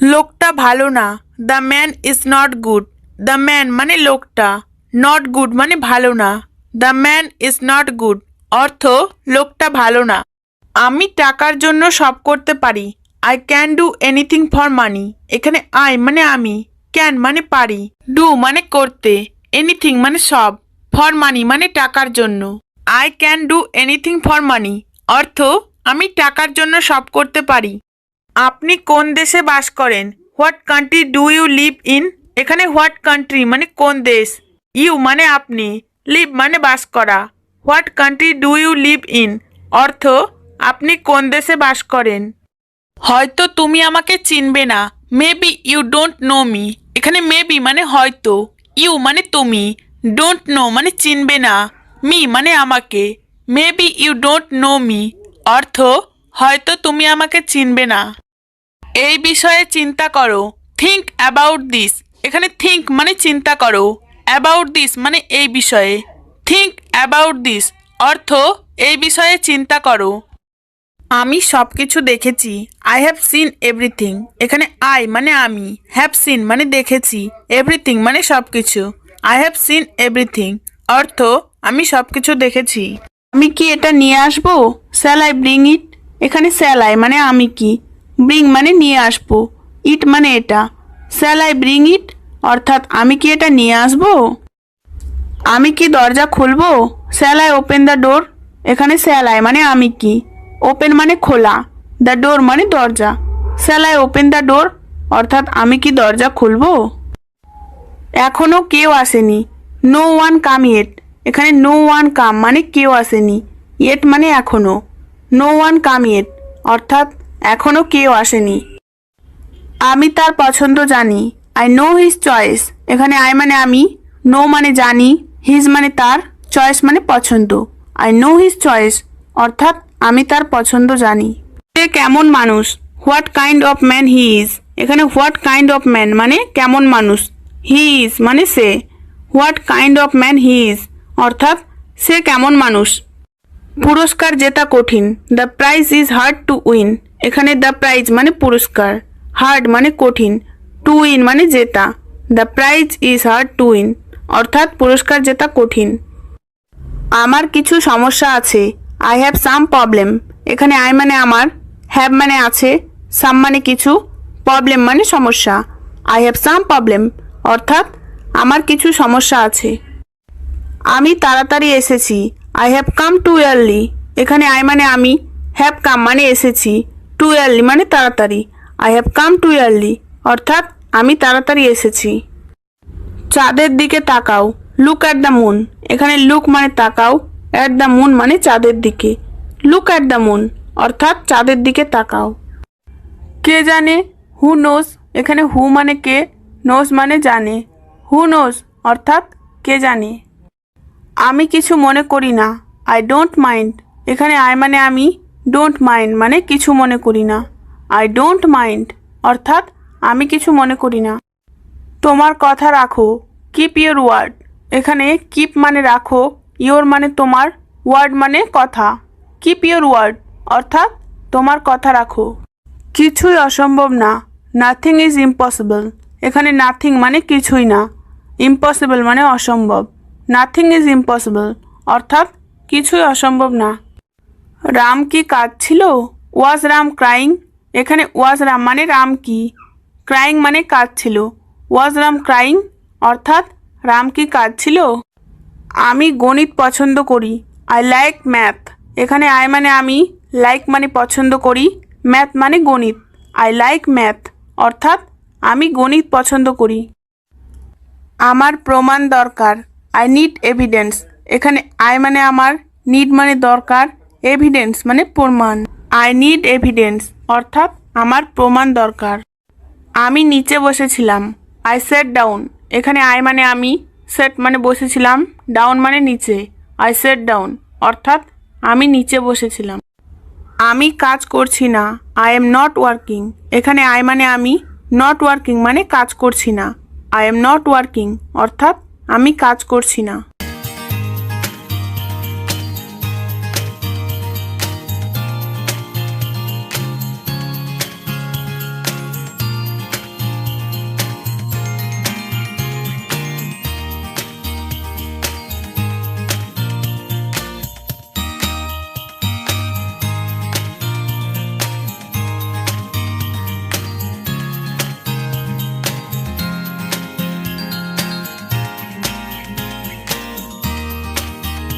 লোকটা ভালো না। The man is not good. The man মানে লোকটা, নট গুড মানে ভালো না। The man is not good অর্থ লোকটা ভালো না। আমি টাকার জন্য সব করতে পারি। I can do anything for money. এখানে আই মানে আমি, ক্যান মানে পারি, ডু মানে করতে, এনিথিং মানে সব, ফর মানি মানে টাকার জন্য। I can do anything for money অর্থ আমি টাকার জন্য সব করতে পারি। আপনি কোন দেশে বাস করেন? What country do you live in. এখানে হোয়াট কান্ট্রি মানে কোন দেশ, ইউ মানে আপনি, লিভ মানে বাস করা। What country do you live in অর্থ আপনি কোন দেশে বাস করেন। হয়তো তুমি আমাকে চিনবে না। Maybe you don't know me. এখানে মেবি মানে হয়তো, ইউ মানে তুমি, ডোন্ট নো মানে চিনবে না, মি মানে আমাকে। Maybe you don't know me অর্থ হয়তো তুমি আমাকে চিনবে না। এই বিষয়ে চিন্তা করো, থিঙ্ক অ্যাবাউট দিস। এখানে থিঙ্ক মানে চিন্তা করো, অ্যাবাউট দিস মানে এই বিষয়ে। থিঙ্ক অ্যাবাউট দিস অর্থ এই বিষয়ে চিন্তা করো। আমি সব কিছু দেখেছি, আই হ্যাভ সিন এভরিথিং। এখানে আই মানে আমি, হ্যাভ সিন মানে দেখেছি, এভরিথিং মানে সব কিছু। আই হ্যাভ সিন এভরিথিং অর্থ আমি সব কিছু দেখেছি। আমি কি এটা নিয়ে আসবো? Shall I bring it? এখানে শ্যাল আই মানে আমি কি, ব্রিং মানে নিয়ে আসবো, ইট মানে এটা। শ্যাল আই ব্রিং ইট অর্থাৎ আমি কি এটা নিয়ে আসবো? আমি কি দরজা খুলবো? Shall I open the door? এখানে শ্যাল আই মানে আমি কি, ওপেন মানে খোলা, দ্য ডোর মানে দরজা। Shall I open the door অর্থাৎ আমি কি দরজা খুলবো? এখনো কেউ আসেনি, নো ওয়ান কাম ইয়েট। এখানে নো ওয়ান কাম মানে কেউ আসেনি, ইয়েট মানে এখনো। নো ওয়ান কাম ইয়েট অর্থাৎ এখনো কেউ আসেনি। আমি তার পছন্দ জানি, আই নো হিজ চয়েস। এখানে আই মানে আমি, নো মানে জানি, হিজ মানে তার, চয়েস মানে পছন্দ। আই নো হিজ চয়েস অর্থাৎ আমি তার পছন্দ জানি। সে কেমন মানুষ? What kind of man he is. এখানে হোয়াট কাইন্ড অফ ম্যান মানে কেমন মানুষ, হি ইজ মানে সে। What kind of man he is অর্থাৎ সে কেমন মানুষ। পুরস্কার জেতা কঠিন, the prize is hard to win. এখানে দ্য প্রাইজ মানে পুরস্কার, হার্ড মানে কঠিন, টু উইন মানে জেতা। The prize is hard to win অর্থাৎ পুরস্কার জেতা কঠিন। আমার কিছু সমস্যা আছে, আই হ্যাভ সাম প্রবলেম। এখানে আই মানে আমার, হ্যাভ মানে আছে, সাম মানে কিছু, প্রবলেম মানে সমস্যা। আই হ্যাভ সাম প্রবলেম অর্থাৎ আমার কিছু সমস্যা আছে। আমি তাড়াতাড়ি এসেছি, I have come too early. এখানে আই মানে আমি, হ্যাভ কাম মানে এসেছি, টু ইয়ারলি মানে তাড়াতাড়ি। I have come too early অর্থাৎ আমি তাড়াতাড়ি এসেছি। চাঁদের দিকে তাকাও, লুক অ্যাট দ্য মুন। এখানে লুক মানে তাকাও, অ্যাট দ্য মুন মানে চাঁদের দিকে। লুক অ্যাট দ্য মুন অর্থাৎ চাঁদের দিকে তাকাও। কে জানে? Who knows. এখানে হু মানে কে, নোজ মানে জানে। হু নোজ অর্থাৎ কে জানে। আমি কিছু মনে করি না, আই ডোন্ট মাইন্ড। এখানে আই মানে আমি, ডোন্ট মাইন্ড মানে কিছু মনে করি না। আই ডোন্ট মাইন্ড অর্থাৎ আমি কিছু মনে করি না। তোমার কথা রাখো, কিপ ইয়োর ওয়ার্ড। এখানে কিপ মানে রাখো, ইয়োর মানে তোমার, ওয়ার্ড মানে কথা। কিপ ইয়োর ওয়ার্ড অর্থাৎ তোমার কথা রাখো। কিছুই অসম্ভব না, নাথিং ইজ ইম্পসিবল। এখানে নাথিং মানে কিছুই না, ইম্পসিবল মানে অসম্ভব। নাথিং ইজ ইম্পসিবল অর্থাৎ কিছুই অসম্ভব না। রাম কি কাঁদছিল? ওয়াজ রাম ক্রাইং। এখানে ওয়াজ রাম মানে রাম কি, ক্রাইং মানে কাঁদছিল। ওয়াজ রাম ক্রাইং অর্থাৎ রাম কি কাঁদছিল? আমি গণিত পছন্দ করি, আই লাইক ম্যাথ। এখানে আই মানে আমি, লাইক মানে পছন্দ করি, ম্যাথ মানে গণিত। আই লাইক ম্যাথ অর্থাৎ আমি গণিত পছন্দ করি। আমার প্রমাণ দরকার, আই নিড এভিডেন্স। এখানে আই মানে আমার, নিড মানে দরকার, এভিডেন্স মানে প্রমাণ। আই নিড এভিডেন্স অর্থাৎ আমার প্রমাণ দরকার। আমি নিচে বসেছিলাম, আই সেট ডাউন। এখানে আই মানে আমি, সেট মানে বসেছিলাম, ডাউন মানে নিচে। আই সেট ডাউন অর্থাৎ আমি নিচে বসেছিলাম। আমি কাজ করছি না, আই এম নট ওয়ার্কিং। এখানে আই মানে আমি, নট ওয়ার্কিং মানে কাজ করছি না। আই এম নট ওয়ার্কিং অর্থাৎ আমি কাজ করছি না।